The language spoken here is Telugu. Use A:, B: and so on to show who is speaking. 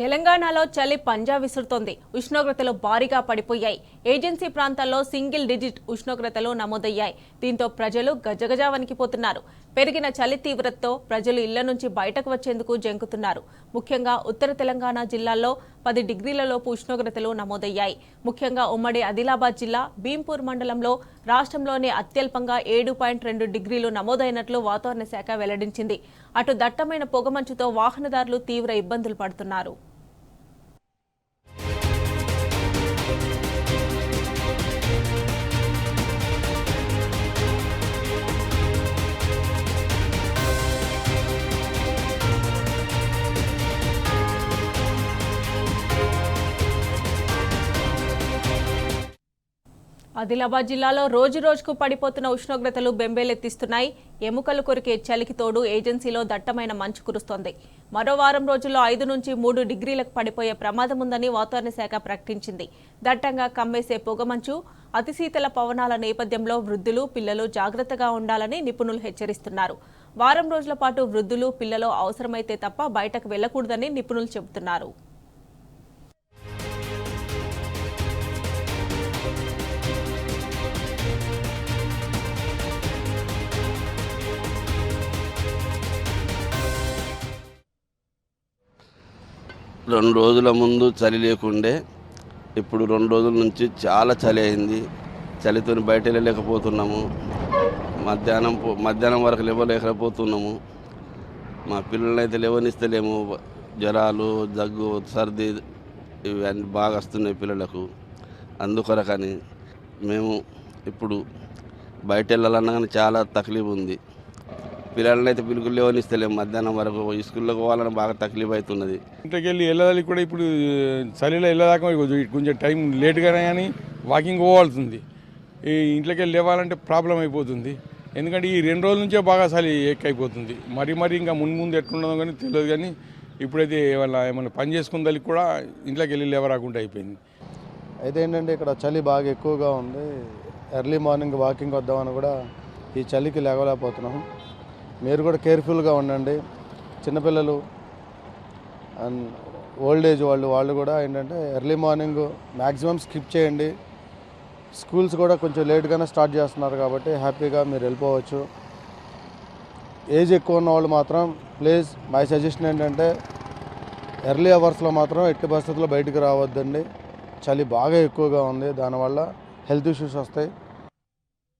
A: తెలంగాణలో చలి పంజా విసురుతోంది. ఉష్ణోగ్రతలు భారీగా పడిపోయాయి. ఏజెన్సీ ప్రాంతాల్లో సింగిల్ డిజిట్ ఉష్ణోగ్రతలు నమోదయ్యాయి. దీంతో ప్రజలు గజగజ వణికిపోతున్నారు. పెరిగిన చలి తీవ్రతతో ప్రజలు ఇళ్ల నుంచి బయటకు వచ్చేందుకు జంకుతున్నారు. ముఖ్యంగా ఉత్తర తెలంగాణ జిల్లాల్లో 10 డిగ్రీలలోపు ఉష్ణోగ్రతలు నమోదయ్యాయి. ముఖ్యంగా ఉమ్మడి ఆదిలాబాద్ జిల్లా భీంపూర్ మండలంలో రాష్ట్రంలోనే అత్యల్పంగా 7.2 డిగ్రీలు నమోదైనట్లు వాతావరణ శాఖ వెల్లడించింది. అటు దట్టమైన పొగమంచుతో వాహనదారులు తీవ్ర ఇబ్బందులు పడుతున్నారు. ఆదిలాబాద్ జిల్లాలో రోజురోజుకు పడిపోతున్న ఉష్ణోగ్రతలు బెంబేలెత్తిస్తున్నాయి. ఎముకలు కొరికే చలికి తోడు ఏజెన్సీలో దట్టమైన మంచు కురుస్తోంది. మరో వారం రోజుల్లో 5 నుంచి 3 డిగ్రీలకు పడిపోయే ప్రమాదం ఉందని వాతావరణ శాఖ ప్రకటించింది. దట్టంగా కమ్మేసే పొగమంచు, అతిశీతల పవనాల నేపథ్యంలో వృద్ధులు, పిల్లలు జాగ్రత్తగా ఉండాలని నిపుణులు హెచ్చరిస్తున్నారు. వారం రోజుల పాటు వృద్ధులు, పిల్లలు అవసరమైతే తప్ప బయటకు వెళ్లకూడదని నిపుణులు చెబుతున్నారు.
B: రెండు రోజుల ముందు చలి లేకుండే, ఇప్పుడు 2 రోజుల నుంచి చాలా చలి అయింది. చలితో బయట వెళ్ళలేకపోతున్నాము. మధ్యాహ్నం వరకు లేవలేకపోతున్నాము. మా పిల్లల్ని అయితే లేవనిస్తలేము. జ్వరాలు, దగ్గు, సర్ది ఇవన్నీ బాగా వస్తున్నాయి పిల్లలకు. అందుకొరకని మేము ఇప్పుడు బయట వెళ్ళాలన్నా కానీ చాలా తక్లీఫ్ ఉంది. పిల్లలని అయితే పిలుగులు లేవనిస్తలేము. మధ్యాహ్నం వరకు స్కూల్లోకి పోవాలని బాగా తక్లీఫ్ అవుతున్నది.
C: ఇంట్లోకి వెళ్ళి వెళ్ళాలి కూడా ఇప్పుడు చలిలో వెళ్ళదాకా కొంచెం టైం లేట్గానే కానీ వాకింగ్ పోవాల్సింది. ఈ ఇంట్లోకి వెళ్ళి లేవాలంటే ప్రాబ్లం అయిపోతుంది. ఎందుకంటే ఈ 2 రోజుల నుంచే బాగా చలి ఎక్కువైపోతుంది. మరి ఇంకా ముందు ఎట్లుండదో కానీ తెలియదు. కానీ ఇప్పుడైతే ఏమన్నా పని చేసుకుందానికి కూడా ఇంట్లోకి వెళ్ళి లేవరాకుండా అయిపోయింది.
D: అయితే ఏంటంటే ఇక్కడ చలి బాగా ఎక్కువగా ఉంది. ఎర్లీ మార్నింగ్ వాకింగ్ వద్దామని కూడా ఈ చలికి లేవలేకపోతున్నాం. మీరు కూడా కేర్ఫుల్గా ఉండండి. చిన్నపిల్లలు అండ్ ఓల్డ్ ఏజ్ వాళ్ళు కూడా ఏంటంటే ఎర్లీ మార్నింగ్ మ్యాక్సిమం స్కిప్ చేయండి. స్కూల్స్ కూడా కొంచెం లేట్గానే స్టార్ట్ చేస్తున్నారు కాబట్టి హ్యాపీగా మీరు వెళ్ళిపోవచ్చు. ఏజ్ ఎక్కువ ఉన్న వాళ్ళు మాత్రం ప్లీజ్ మై సజెషన్ ఏంటంటే ఎర్లీ అవర్స్లో మాత్రం ఎట్టి పరిస్థితుల్లో బయటికి రావద్దండి. చలి బాగా ఎక్కువగా ఉంది. దానివల్ల హెల్త్ ఇష్యూస్ వస్తాయి.